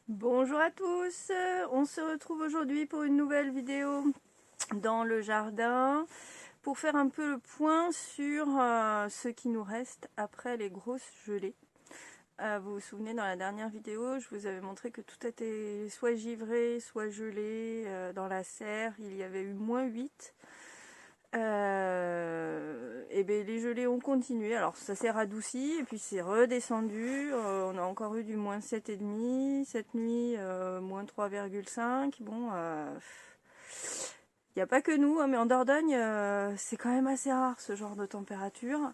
Bonjour à tous, on se retrouve aujourd'hui pour une nouvelle vidéo dans le jardin pour faire un peu le point sur ce qui nous reste après les grosses gelées. Vous vous souvenez, dans la dernière vidéo, je vous avais montré que tout était soit givré, soit gelé dans la serre. Il y avait eu -8. Et ben les gelées ont continué, alors ça s'est radouci et puis c'est redescendu. On a encore eu du -7,5 cette nuit, -3,5. Bon, il n'y a pas que nous, hein, mais en Dordogne c'est quand même assez rare ce genre de température,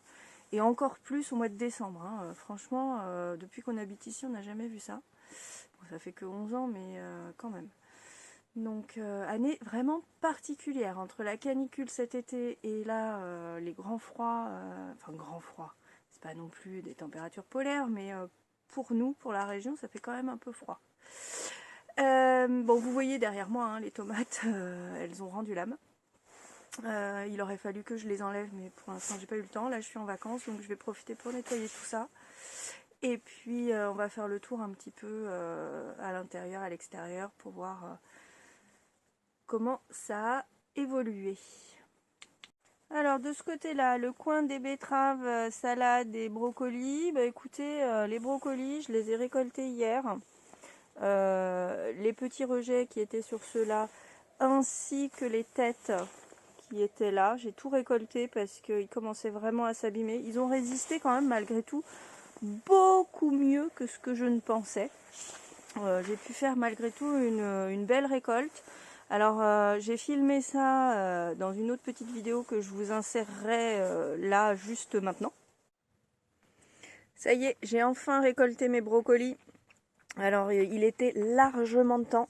et encore plus au mois de décembre, hein. Franchement, depuis qu'on habite ici on n'a jamais vu ça. Bon, ça fait que 11 ans, mais quand même. Donc année vraiment particulière entre la canicule cet été et là les grands froids, enfin grands froids, c'est pas non plus des températures polaires, mais pour nous, pour la région, ça fait quand même un peu froid. Bon, vous voyez derrière moi, hein, les tomates, elles ont rendu l'âme. Il aurait fallu que je les enlève, mais pour l'instant j'ai pas eu le temps. Là je suis en vacances, donc je vais profiter pour nettoyer tout ça. Et puis on va faire le tour un petit peu à l'intérieur, à l'extérieur, pour voir comment ça a évolué. Alors de ce côté-là, le coin des betteraves, salades et brocolis, bah écoutez, les brocolis, je les ai récoltés hier. Les petits rejets qui étaient sur ceux-là, ainsi que les têtes qui étaient là, j'ai tout récolté parce qu'ils commençaient vraiment à s'abîmer. Ils ont résisté quand même malgré tout beaucoup mieux que ce que je ne pensais. J'ai pu faire malgré tout une belle récolte. Alors j'ai filmé ça dans une autre petite vidéo que je vous insérerai là juste maintenant. Ça y est, j'ai enfin récolté mes brocolis. Alors il était largement temps.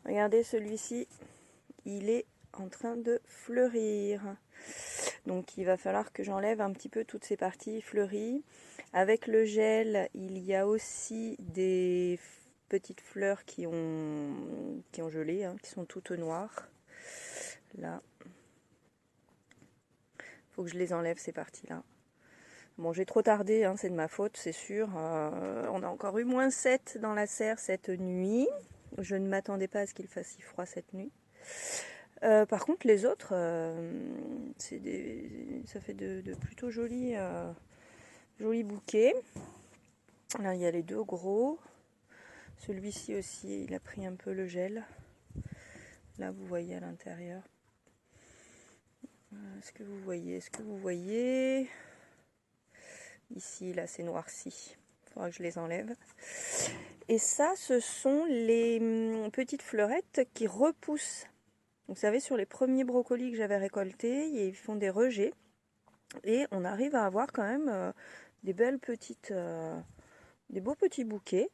Regardez celui-ci, il est en train de fleurir. Donc il va falloir que j'enlève un petit peu toutes ces parties fleuries. Avec le gel, il y a aussi des petites fleurs qui ont gelé, hein, qui sont toutes noires. Là, faut que je les enlève ces parties-là. Bon, j'ai trop tardé, hein, c'est de ma faute, c'est sûr. On a encore eu -7 dans la serre cette nuit. Je ne m'attendais pas à ce qu'il fasse si froid cette nuit. Par contre, les autres, ça fait de plutôt jolis bouquets. Là, il y a les deux gros. Celui-ci aussi, il a pris un peu le gel. Là, vous voyez à l'intérieur. Est-ce que vous voyez? Est-ce que vous voyez? Ici, là, c'est noirci. Il faudra que je les enlève. Et ça, ce sont les petites fleurettes qui repoussent. Vous savez, sur les premiers brocolis que j'avais récoltés, ils font des rejets. Et on arrive à avoir quand même des belles petites... des beaux petits bouquets.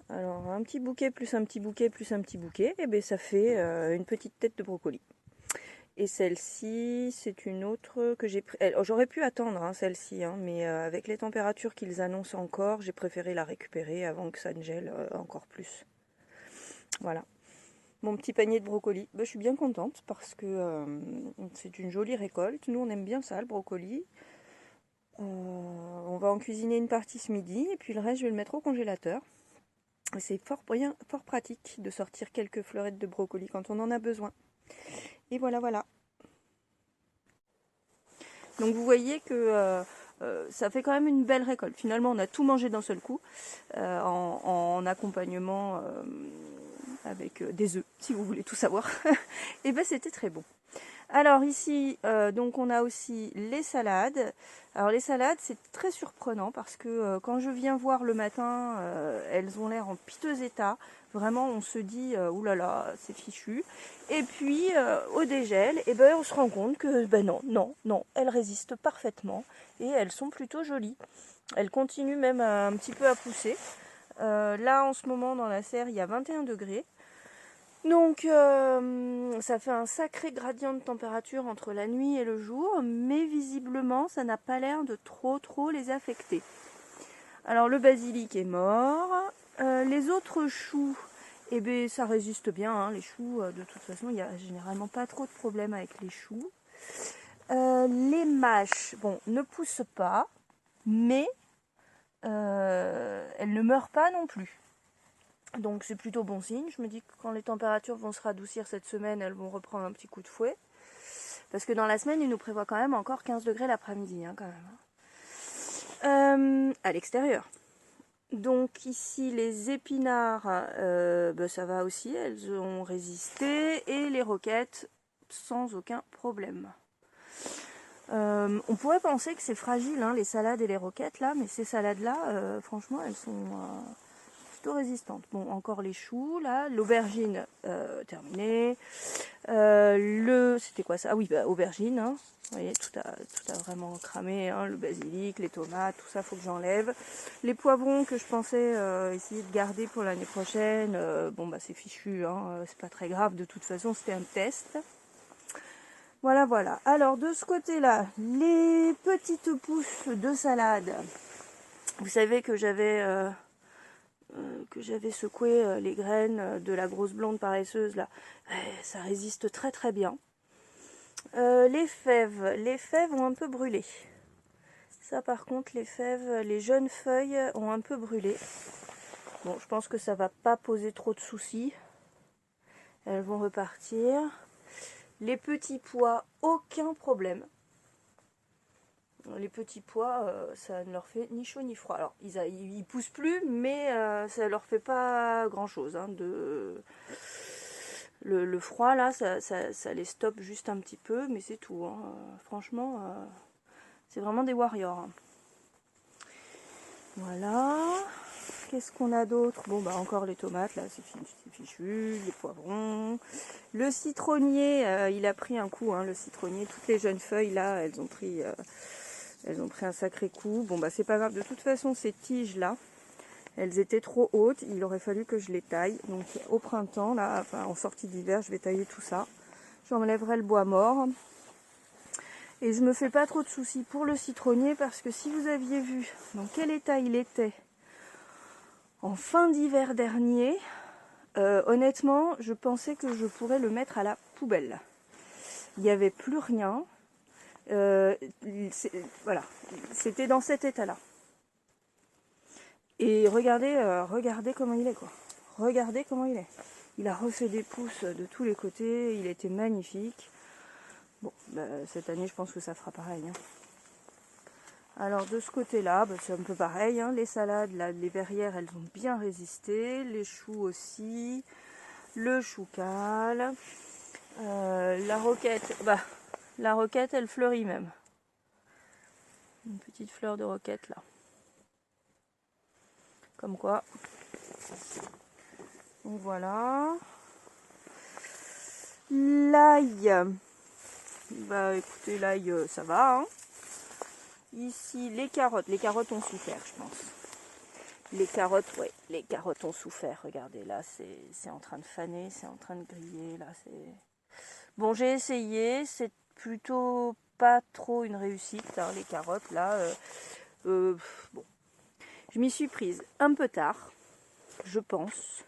Alors, un petit bouquet plus un petit bouquet plus un petit bouquet, et bien ça fait une petite tête de brocoli. Et celle-ci, c'est une autre que j'ai pris. J'aurais pu attendre, hein, celle-ci, hein, mais avec les températures qu'ils annoncent encore, j'ai préféré la récupérer avant que ça ne gèle encore plus. Voilà. Mon petit panier de brocoli. Je suis bien contente parce que c'est une jolie récolte. Nous, on aime bien ça, le brocoli. On va en cuisiner une partie ce midi, et puis le reste, je vais le mettre au congélateur. C'est fort pratique de sortir quelques fleurettes de brocoli quand on en a besoin. Et voilà, voilà. Donc vous voyez que ça fait quand même une belle récolte. Finalement, on a tout mangé d'un seul coup, en accompagnement avec des œufs, si vous voulez tout savoir. Et ben c'était très bon. Alors ici, donc on a aussi les salades. Alors les salades, c'est très surprenant parce que quand je viens voir le matin, elles ont l'air en piteux état. Vraiment, on se dit, oulala, c'est fichu. Et puis, au dégel, et ben, on se rend compte que ben non, elles résistent parfaitement et elles sont plutôt jolies. Elles continuent même un petit peu à pousser. Là, en ce moment, dans la serre, il y a 21 degrés. Donc ça fait un sacré gradient de température entre la nuit et le jour, mais visiblement ça n'a pas l'air de trop les affecter. Alors le basilic est mort, les autres choux, eh bien ça résiste bien, hein, les choux, de toute façon il n'y a généralement pas trop de problèmes avec les choux. Les mâches, bon, ne poussent pas, mais elles ne meurent pas non plus. Donc c'est plutôt bon signe. Je me dis que quand les températures vont se radoucir cette semaine, elles vont reprendre un petit coup de fouet. Parce que dans la semaine, il nous prévoit quand même encore 15 degrés l'après-midi, hein, quand même. À l'extérieur. Donc ici, les épinards, ça va aussi, elles ont résisté. Et les roquettes, sans aucun problème. On pourrait penser que c'est fragile, hein, les salades et les roquettes, là. Mais ces salades-là, franchement, elles sont plutôt résistantes. Bon, encore les choux, là. L'aubergine, terminée. C'était quoi ça? Ah oui, aubergine, hein. Vous voyez, tout a vraiment cramé, hein, le basilic, les tomates, tout ça, faut que j'enlève. Les poivrons que je pensais essayer de garder pour l'année prochaine, c'est fichu, hein, c'est pas très grave, de toute façon, c'était un test. Voilà, voilà. Alors, de ce côté-là, les petites pousses de salade. Vous savez que j'avais secoué les graines de la grosse blonde paresseuse, là. Ça résiste très très bien. Les fèves ont un peu brûlé. Ça par contre, les fèves, les jeunes feuilles ont un peu brûlé. Bon, je pense que ça va pas poser trop de soucis. Elles vont repartir. Les petits pois, aucun problème. Les petits pois, ça ne leur fait ni chaud ni froid. Alors, ils poussent plus, mais ça leur fait pas grand chose, hein, Le froid là, ça les stoppe juste un petit peu, mais c'est tout, hein. Franchement, c'est vraiment des warriors, hein. Voilà. Qu'est-ce qu'on a d'autre? Bon, encore les tomates, là, c'est fichu, les poivrons. Le citronnier, il a pris un coup, hein, le citronnier. Toutes les jeunes feuilles, là, elles ont pris un sacré coup. Bon, c'est pas grave. De toute façon, ces tiges-là, elles étaient trop hautes. Il aurait fallu que je les taille. Donc, au printemps, là, enfin, en sortie d'hiver, je vais tailler tout ça. J'enlèverai le bois mort. Et je me fais pas trop de soucis pour le citronnier parce que si vous aviez vu dans quel état il était en fin d'hiver dernier, honnêtement, je pensais que je pourrais le mettre à la poubelle. Il n'y avait plus rien. Voilà, c'était dans cet état-là. Et regardez comment il est, quoi. Regardez comment il est. Il a refait des pousses de tous les côtés. Il était magnifique. Bon, cette année, je pense que ça fera pareil, hein. Alors, de ce côté-là, c'est un peu pareil, hein. Les salades, là, les verrières, elles ont bien résisté. Les choux aussi. Le chou cale. La roquette, elle fleurit même. Une petite fleur de roquette, là. Comme quoi. Donc, voilà. L'ail. Écoutez, l'ail, ça va, hein. Ici, les carottes ont souffert, je pense. Les carottes ont souffert. Regardez, là, c'est en train de faner, c'est en train de griller, là, c'est... Bon, j'ai essayé, c'est plutôt pas trop une réussite, hein, les carottes, là. Bon, je m'y suis prise un peu tard, je pense.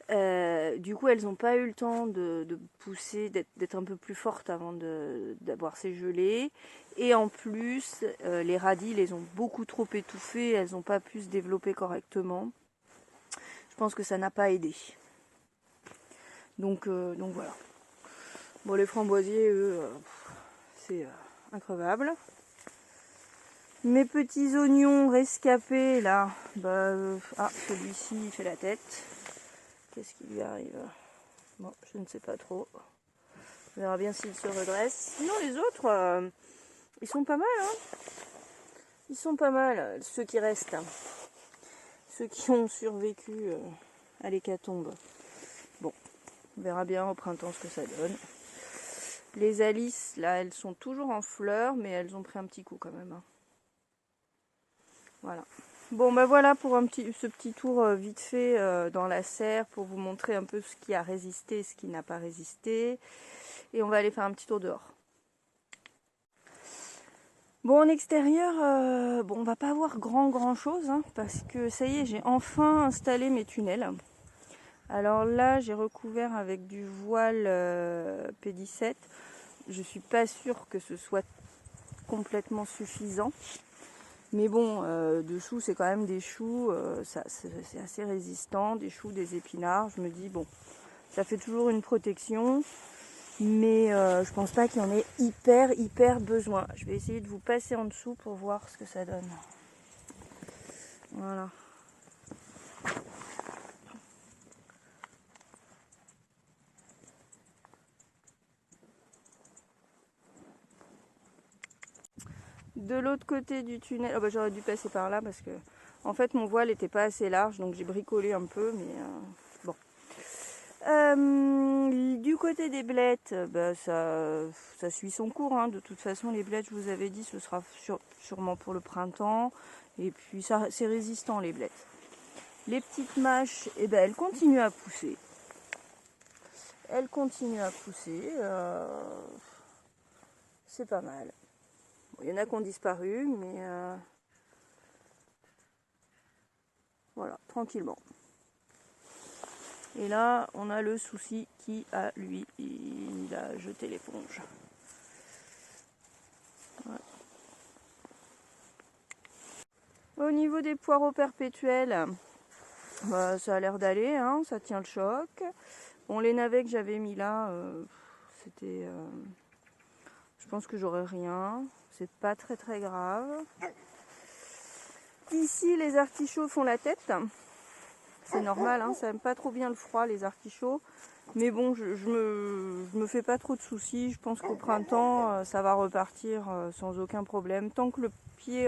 Du coup, elles n'ont pas eu le temps de pousser, d'être un peu plus fortes avant d'avoir ces gelées. Et en plus, les radis les ont beaucoup trop étouffées, elles n'ont pas pu se développer correctement. Je pense que ça n'a pas aidé. Donc voilà. Bon, les framboisiers, eux, c'est increvable. Mes petits oignons rescapés, là, celui-ci, il fait la tête. Qu'est-ce qui lui arrive? Bon, je ne sais pas trop. On verra bien s'il se redresse. Sinon, les autres, ils sont pas mal, hein. Ils sont pas mal, ceux qui restent. Ceux qui ont survécu à l'hécatombe. Bon, on verra bien au printemps ce que ça donne. Les alices, là, elles sont toujours en fleurs, mais elles ont pris un petit coup quand même, hein. Voilà. Bon, voilà pour ce petit tour vite fait dans la serre pour vous montrer un peu ce qui a résisté et ce qui n'a pas résisté. Et on va aller faire un petit tour dehors. Bon, en extérieur, on va pas voir grand chose, hein, parce que ça y est, j'ai enfin installé mes tunnels. Alors là, j'ai recouvert avec du voile P17. Je suis pas sûre que ce soit complètement suffisant. Mais bon, dessous c'est quand même des choux, c'est assez résistant, des choux, des épinards. Je me dis bon, ça fait toujours une protection, mais je pense pas qu'il y en ait hyper besoin. Je vais essayer de vous passer en dessous pour voir ce que ça donne. Voilà. De l'autre côté du tunnel, oh bah, j'aurais dû passer par là parce que en fait mon voile n'était pas assez large, donc j'ai bricolé un peu, mais bon. Du côté des blettes, bah, ça suit son cours, hein. De toute façon les blettes, je vous avais dit, ce sera sûrement pour le printemps, et puis ça c'est résistant les blettes. Les petites mâches, eh ben, elles continuent à pousser. Elles continuent à pousser, c'est pas mal. Il y en a qui ont disparu, mais voilà, tranquillement. Et là, on a le souci qui a, lui, il a jeté l'éponge. Ouais. Au niveau des poireaux perpétuels, bah, ça a l'air d'aller, hein, ça tient le choc. Bon, les navets que j'avais mis là, c'était... je pense que j'aurai rien. C'est pas très grave. Ici, les artichauts font la tête. C'est normal, hein, ça n'aime pas trop bien le froid, les artichauts. Mais bon, je me fais pas trop de soucis. Je pense qu'au printemps, ça va repartir sans aucun problème. Tant que le pied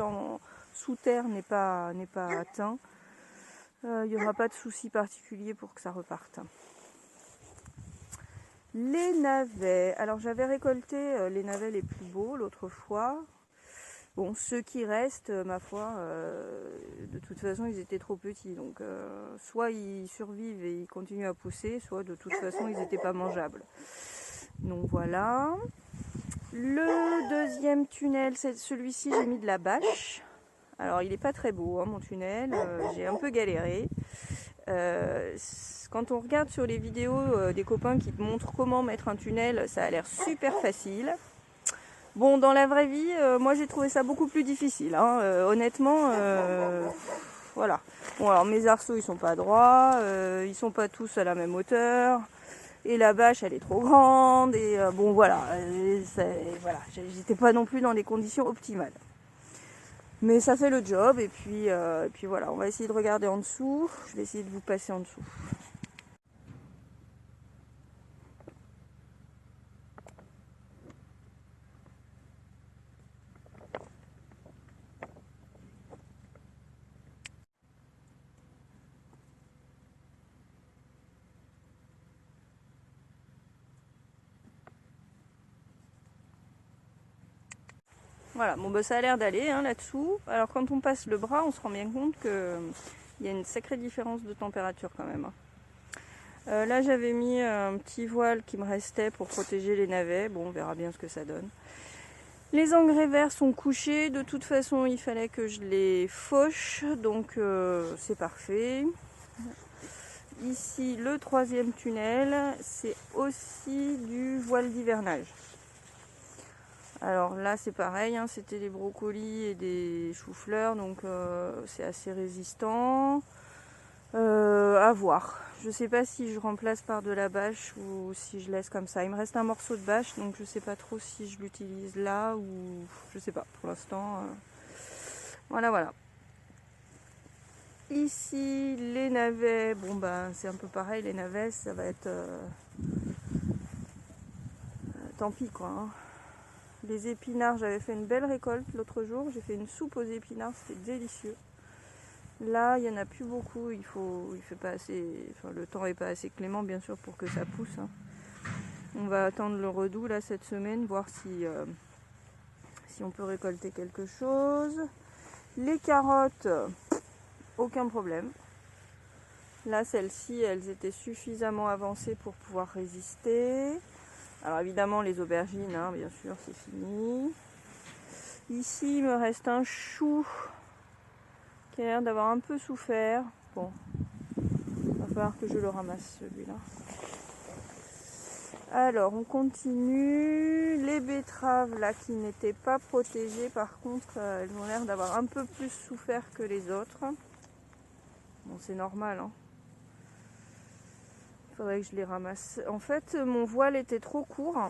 sous terre n'est pas atteint, il n'y aura pas de soucis particuliers pour que ça reparte. Les navets. Alors j'avais récolté les navets les plus beaux l'autre fois. Bon, ceux qui restent, ma foi, de toute façon, ils étaient trop petits. Donc, soit ils survivent et ils continuent à pousser, soit de toute façon, ils n'étaient pas mangeables. Donc voilà. Le deuxième tunnel, c'est celui-ci, j'ai mis de la bâche. Alors, il n'est pas très beau, hein, mon tunnel. J'ai un peu galéré. Quand on regarde sur les vidéos des copains qui te montrent comment mettre un tunnel, ça a l'air super facile. Bon, dans la vraie vie, moi j'ai trouvé ça beaucoup plus difficile, hein. Honnêtement, voilà. Bon, alors mes arceaux ils sont pas droits, ils sont pas tous à la même hauteur, et la bâche elle est trop grande, et bon voilà, voilà, j'étais pas non plus dans les conditions optimales. Mais ça fait le job, et puis voilà, on va essayer de regarder en dessous, je vais essayer de vous passer en dessous. Voilà, bon bah ça a l'air d'aller, hein, là-dessous. Alors quand on passe le bras, on se rend bien compte qu'il y a une sacrée différence de température quand même. Là j'avais mis un petit voile qui me restait pour protéger les navets. Bon, on verra bien ce que ça donne. Les engrais verts sont couchés. De toute façon, il fallait que je les fauche, donc c'est parfait. Ici, le troisième tunnel, c'est aussi du voile d'hivernage. Alors là c'est pareil, hein, c'était des brocolis et des choux-fleurs, donc c'est assez résistant. À voir. Je sais pas si je remplace par de la bâche ou si je laisse comme ça. Il me reste un morceau de bâche, donc je sais pas trop si je l'utilise là ou je sais pas pour l'instant. Voilà. Ici les navets, bon ben c'est un peu pareil, les navets ça va être tant pis quoi, hein. Les épinards, j'avais fait une belle récolte l'autre jour. J'ai fait une soupe aux épinards, c'était délicieux. Là, il n'y en a plus beaucoup. Il fait pas assez, enfin, le temps n'est pas assez clément, bien sûr, pour que ça pousse, hein. On va attendre le redoux là cette semaine, voir si on peut récolter quelque chose. Les carottes, aucun problème. Là, celles-ci, elles étaient suffisamment avancées pour pouvoir résister. Alors évidemment les aubergines, hein, bien sûr, c'est fini. Ici il me reste un chou qui a l'air d'avoir un peu souffert. Bon, il va falloir que je le ramasse celui-là. Alors, on continue. Les betteraves, là, qui n'étaient pas protégées, par contre, elles ont l'air d'avoir un peu plus souffert que les autres. Bon, c'est normal, hein. Il faudrait que je les ramasse. En fait, mon voile était trop court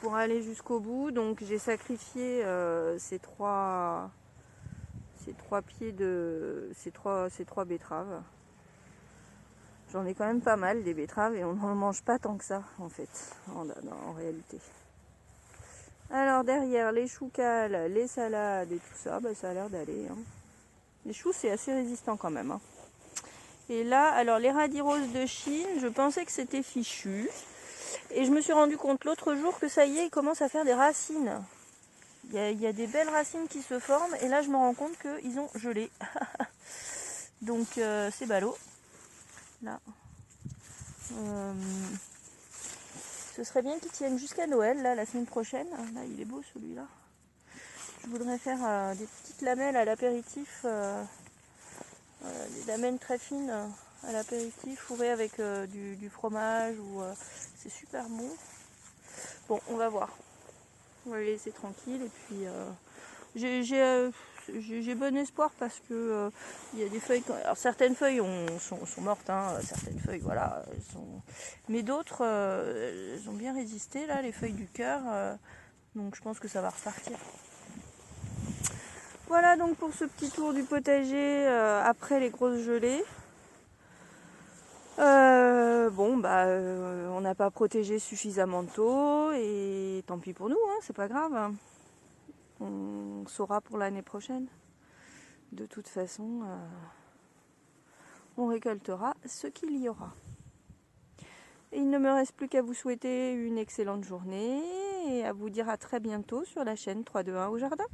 pour aller jusqu'au bout, donc j'ai sacrifié ces trois pieds de ces trois betteraves. J'en ai quand même pas mal des betteraves et on n'en mange pas tant que ça en fait, en réalité. Alors derrière les choux cales, les salades et tout ça, bah, ça a l'air d'aller, hein. Les choux c'est assez résistant quand même, hein. Et là, alors les radis roses de Chine, je pensais que c'était fichu. Et je me suis rendu compte l'autre jour que ça y est, ils commencent à faire des racines. Il y a des belles racines qui se forment et là je me rends compte qu'ils ont gelé. Donc c'est ballot. Là. Ce serait bien qu'ils tiennent jusqu'à Noël, là, la semaine prochaine. Là, il est beau celui-là. Je voudrais faire des petites lamelles à l'apéritif. Des lamelles très fines à l'apéritif, fourrées avec du fromage. C'est super bon. Bon, on va voir. On va les laisser tranquilles et puis j'ai bon espoir parce que il y a des feuilles. Alors certaines feuilles sont mortes, hein, certaines feuilles voilà, mais d'autres elles ont bien résisté là, les feuilles du cœur. Donc je pense que ça va repartir. Voilà donc pour ce petit tour du potager après les grosses gelées. Bon bah on n'a pas protégé suffisamment tôt et tant pis pour nous, hein, c'est pas grave. On saura pour l'année prochaine. De toute façon, on récoltera ce qu'il y aura. Et il ne me reste plus qu'à vous souhaiter une excellente journée et à vous dire à très bientôt sur la chaîne 3, 2, 1 au jardin.